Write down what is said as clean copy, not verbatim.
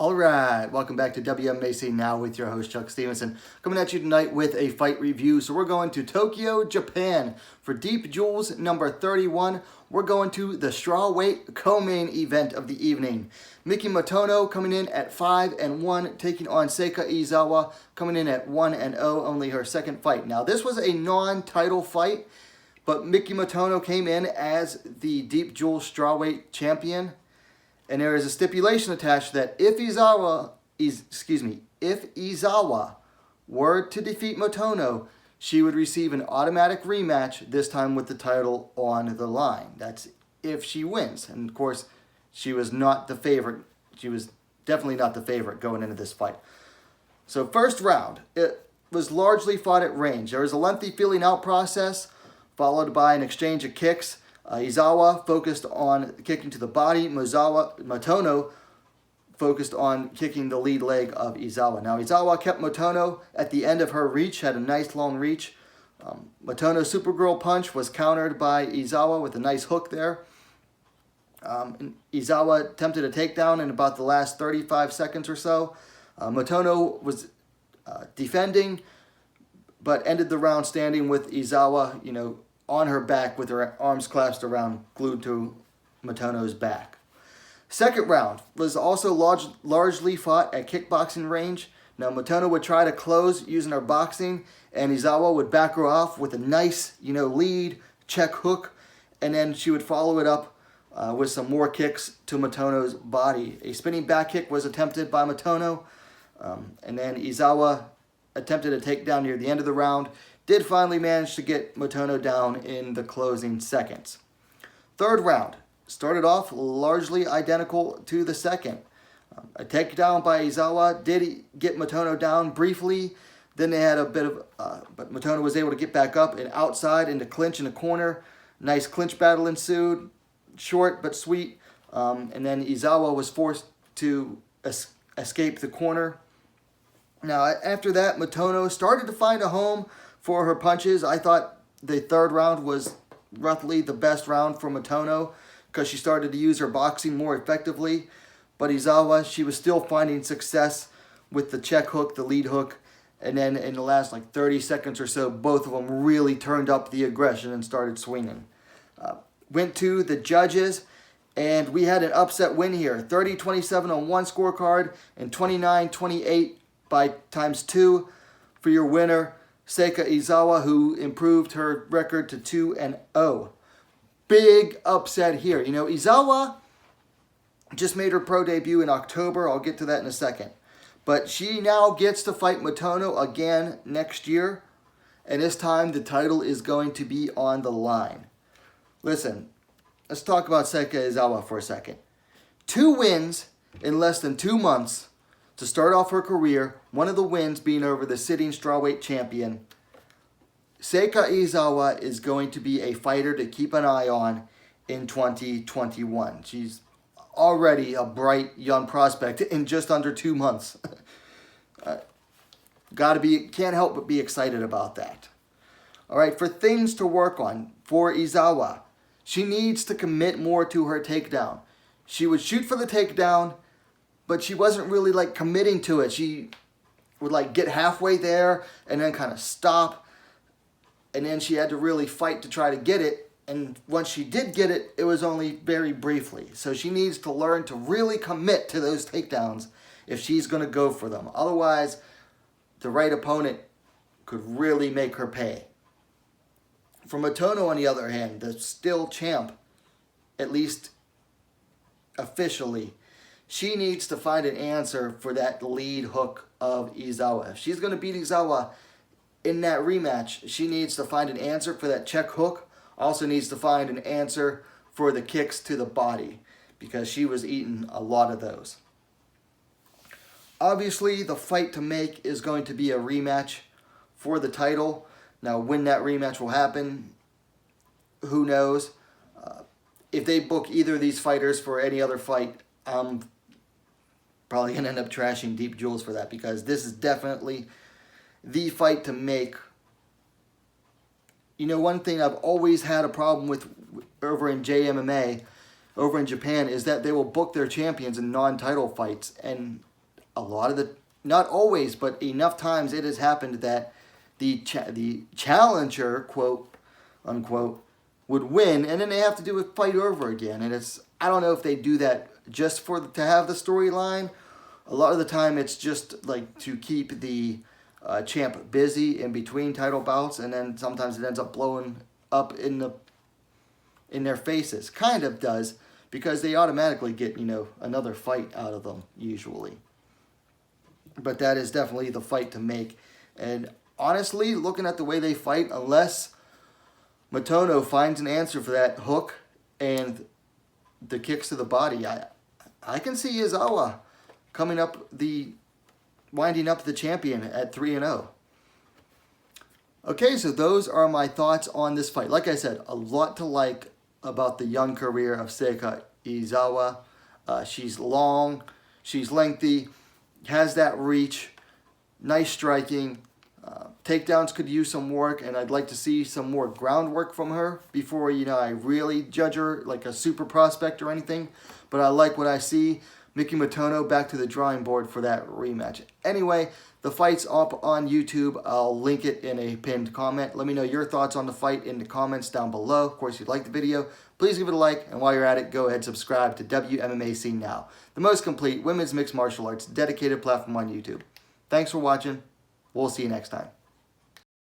All right, welcome back to WMMA Now with your host, Chuck Stevenson. Coming at you tonight with a fight review. So we're going to Tokyo, Japan for Deep Jewels number 31. We're going to the Strawweight co-main event of the evening. Miki Motono coming in at 5-1, taking on Seika Izawa, coming in at 1-0, only her second fight. Now, this was a non-title fight, but Miki Motono came in as the Deep Jewels Strawweight champion. And there is a stipulation attached that if Izawa were to defeat Motono, she would receive an automatic rematch, this time with the title on the line. That's if she wins. And of course, she was not the favorite. She was definitely not the favorite going into this fight. So first round, it was largely fought at range. There was a lengthy feeling out process, followed by an exchange of kicks. Izawa focused on kicking to the body. Motono focused on kicking the lead leg of Izawa. Now, Izawa kept Motono at the end of her reach, had a nice long reach. Motono's Supergirl punch was countered by Izawa with a nice hook there. Izawa attempted a takedown in about the last 35 seconds or so. Motono was defending, but ended the round standing with Izawa, on her back with her arms clasped around, glued to Motono's back. Second round was also largely fought at kickboxing range. Now, Motono would try to close using her boxing, and Izawa would back her off with a nice, lead, check hook, and then she would follow it up with some more kicks to Motono's body. A spinning back kick was attempted by Motono, and then Izawa attempted a takedown near the end of the round. Did finally manage to get Motono down in the closing seconds. Third round started off largely identical to the second. A takedown by Izawa did get Motono down briefly. Then they had a bit of, but Motono was able to get back up and outside into clinch in the corner. Nice clinch battle ensued, short but sweet. And then Izawa was forced to escape the corner. Now, after that, Motono started to find a home for her punches. I thought the third round was roughly the best round for Motono because she started to use her boxing more effectively. But Izawa, she was still finding success with the check hook, the lead hook. And then in the last 30 seconds or so, both of them really turned up the aggression and started swinging. Went to the judges, and we had an upset win here. 30-27 on one scorecard and 29-28 by ×2 for your winner, Seika Izawa, who improved her record to 2-0. Big upset here. Izawa just made her pro debut in October. I'll get to that in a second. But she now gets to fight Motono again next year. And this time the title is going to be on the line. Listen, let's talk about Seika Izawa for a second. 2 wins in less than 2 months to start off her career, one of the wins being over the sitting strawweight champion. Seika Izawa is going to be a fighter to keep an eye on in 2021. She's already a bright young prospect in just under 2 months. Can't help but be excited about that. All right, for things to work on for Izawa, she needs to commit more to her takedown. She would shoot for the takedown, but she wasn't really committing to it. She would get halfway there and then kind of stop. And then she had to really fight to try to get it. And once she did get it, it was only very briefly. So she needs to learn to really commit to those takedowns if she's going to go for them. Otherwise, the right opponent could really make her pay. For Motono, on the other hand, the still champ, at least officially, she needs to find an answer for that lead hook of Izawa. If she's going to beat Izawa in that rematch, she needs to find an answer for that check hook. Also needs to find an answer for the kicks to the body because she was eating a lot of those. Obviously, the fight to make is going to be a rematch for the title. Now, when that rematch will happen, who knows? If they book either of these fighters for any other fight, I'm probably going to end up trashing Deep Jewels for that because this is definitely the fight to make. One thing I've always had a problem with over in Jmma, over in Japan, is that they will book their champions in non-title fights. And a lot of the, not always, but enough times it has happened that the challenger, quote unquote, would win, and then they have to do a fight over again. And it's, I don't know if they do that just for to have the storyline. A lot of the time it's just like to keep the champ busy in between title bouts, and then sometimes it ends up blowing up in their faces. Kind of does, because they automatically get, you know, another fight out of them usually. But that is definitely the fight to make. And honestly, looking at the way they fight, unless Motono finds an answer for that hook and the kicks to the body, I can see Izawa winding up the champion at 3-0. Okay, so those are my thoughts on this fight. Like I said, a lot to like about the young career of Seika Izawa. She's long, she's lengthy, has that reach, nice striking. Takedowns could use some work, and I'd like to see some more groundwork from her before, you know, I really judge her like a super prospect or anything. But I like what I see. Miki Motono back to the drawing board for that rematch. Anyway, the fight's up on YouTube. I'll link it in a pinned comment. Let me know your thoughts on the fight in the comments down below. Of course, if you like the video, please give it a like. And while you're at it, go ahead and subscribe to WMMA Scene Now, the most complete women's mixed martial arts dedicated platform on YouTube. Thanks for watching. We'll see you next time.